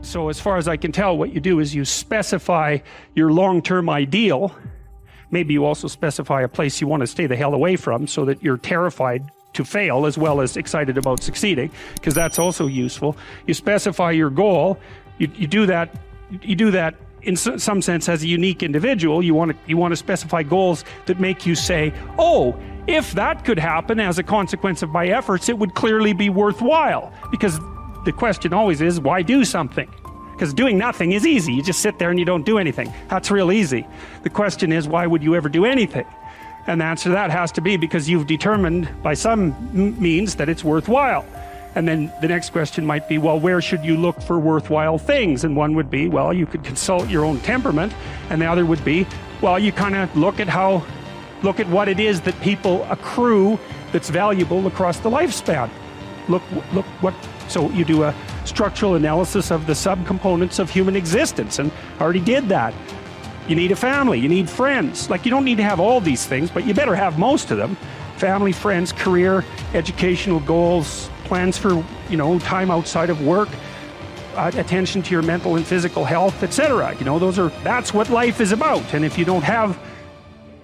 So as far as I can tell, what you do is you specify your long-term ideal. Maybe you also specify a place you want to stay the hell away from so that you're terrified to fail as well as excited about succeeding, because that's also useful. You specify your goal. You do that in some sense as a unique individual. You want to specify goals that make you say, oh, if that could happen as a consequence of my efforts, it would clearly be worthwhile. Because the question always is, why do something? Because doing nothing is easy. You just sit there and you don't do anything. That's real easy. The question is, why would you ever do anything? And the answer to that has to be because you've determined by some means that it's worthwhile. And then the next question might be, well, where should you look for worthwhile things? And one would be, well, you could consult your own temperament. And the other would be, well, you kind of look at what it is that people accrue that's valuable across the lifespan. So you do a structural analysis of the subcomponents of human existence, and I already did that. You need a family, you need friends. Like, you don't need to have all these things, but you better have most of them. Family, friends, career, educational goals, plans for, time outside of work, attention to your mental and physical health, etc. That's what life is about. And if you don't have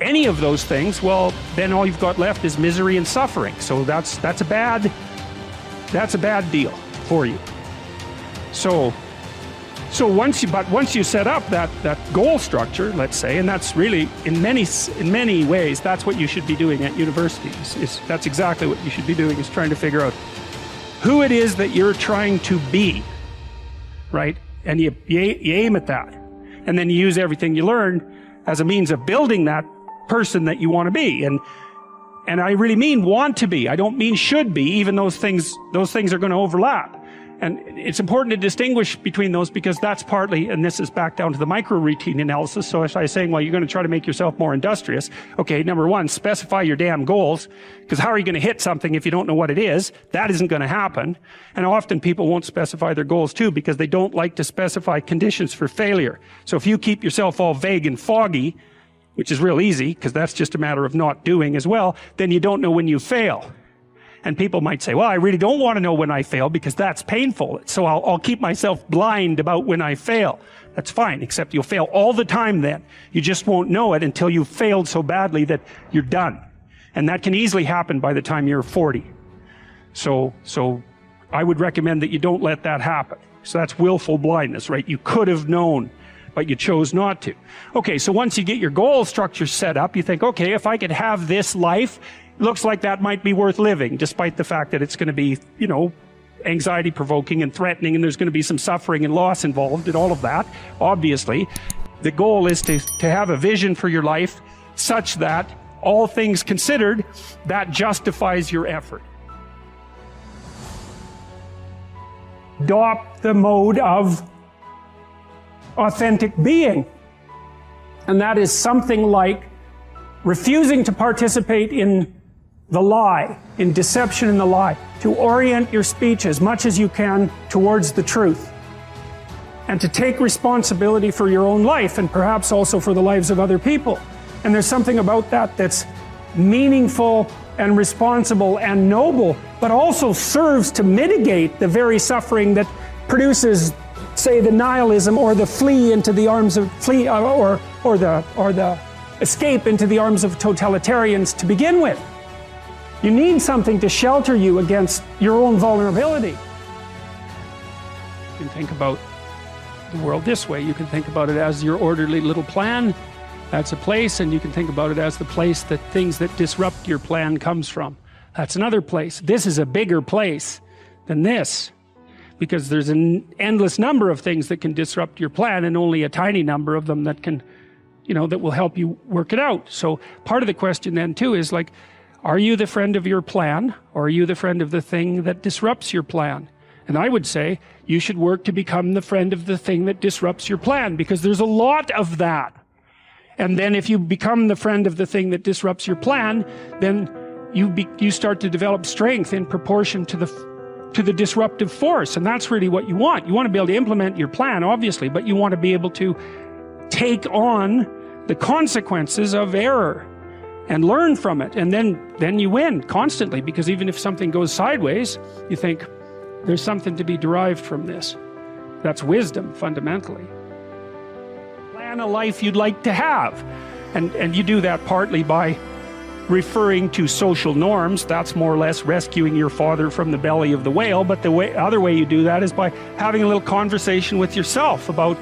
any of those things, well, then all you've got left is misery and suffering. So that's a bad deal for you. So once you set up that goal structure, let's say, and that's really in many ways that's what you should be doing at university. That's exactly what you should be doing, is trying to figure out who it is that you're trying to be, right? And you aim at that, and then you use everything you learn as a means of building that person that you want to be. And I really mean want to be. I don't mean should be, even those things are going to overlap. And it's important to distinguish between those, because that's partly, and this is back down to the micro-routine analysis. So if I was saying, well, you're going to try to make yourself more industrious. Okay, number one, specify your damn goals, because how are you going to hit something if you don't know what it is? That isn't going to happen. And often people won't specify their goals too, because they don't like to specify conditions for failure. So if you keep yourself all vague and foggy, which is real easy, because that's just a matter of not doing as well, then you don't know when you fail. And people might say, well, I really don't want to know when I fail because that's painful. So I'll keep myself blind about when I fail. That's fine, except you'll fail all the time then. You just won't know it until you've failed so badly that you're done. And that can easily happen by the time you're 40. So I would recommend that you don't let that happen. So that's willful blindness, right? You could have known, but you chose not to. Okay, so once you get your goal structure set up, you think, okay, if I could have this life, looks like that might be worth living, despite the fact that it's going to be, anxiety provoking and threatening, and there's going to be some suffering and loss involved in all of that. Obviously, the goal is to have a vision for your life such that, all things considered, that justifies your effort. Adopt the mode of authentic being. And that is something like refusing to participate in the lie, in deception in the lie, to orient your speech as much as you can towards the truth, and to take responsibility for your own life and perhaps also for the lives of other people. And there's something about that that's meaningful and responsible and noble, but also serves to mitigate the very suffering that produces, say, the nihilism or the flee into the arms of or the escape into the arms of totalitarians to begin with. You need something to shelter you against your own vulnerability. You can think about the world this way. You can think about it as your orderly little plan. That's a place, and you can think about it as the place that things that disrupt your plan comes from. That's another place. This is a bigger place than this, because there's an endless number of things that can disrupt your plan, and only a tiny number of them that can, that will help you work it out. So part of the question then too is like, are you the friend of your plan, or are you the friend of the thing that disrupts your plan? And I would say you should work to become the friend of the thing that disrupts your plan, because there's a lot of that. And then if you become the friend of the thing that disrupts your plan, then you start to develop strength in proportion to the disruptive force. And that's really what you want. You want to be able to implement your plan, obviously, but you want to be able to take on the consequences of error and learn from it. And then you win constantly, because even if something goes sideways, you think there's something to be derived from this. That's wisdom, fundamentally. Plan a life you'd like to have. And you do that partly by referring to social norms. That's more or less rescuing your father from the belly of the whale. But the other way you do that is by having a little conversation with yourself about,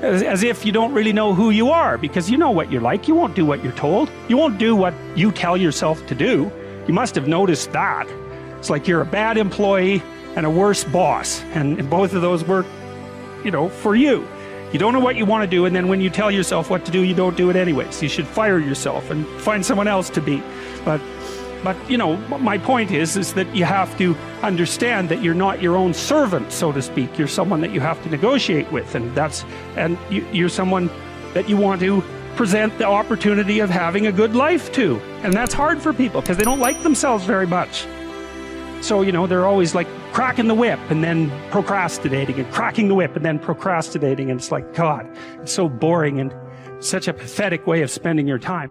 as if you don't really know who you are, because you know what you're like. You won't do what you're told. You won't do what you tell yourself to do. You must have noticed that. It's like you're a bad employee and a worse boss. And both of those work, for you. You don't know what you want to do, and then when you tell yourself what to do, you don't do it anyways. You should fire yourself and find someone else to be. But my point is that you have to understand that you're not your own servant, so to speak. You're someone that you have to negotiate with, and you're someone that you want to present the opportunity of having a good life to. And that's hard for people because they don't like themselves very much. So, they're always like cracking the whip and then procrastinating, and cracking the whip and then procrastinating. And it's like, God, it's so boring and such a pathetic way of spending your time.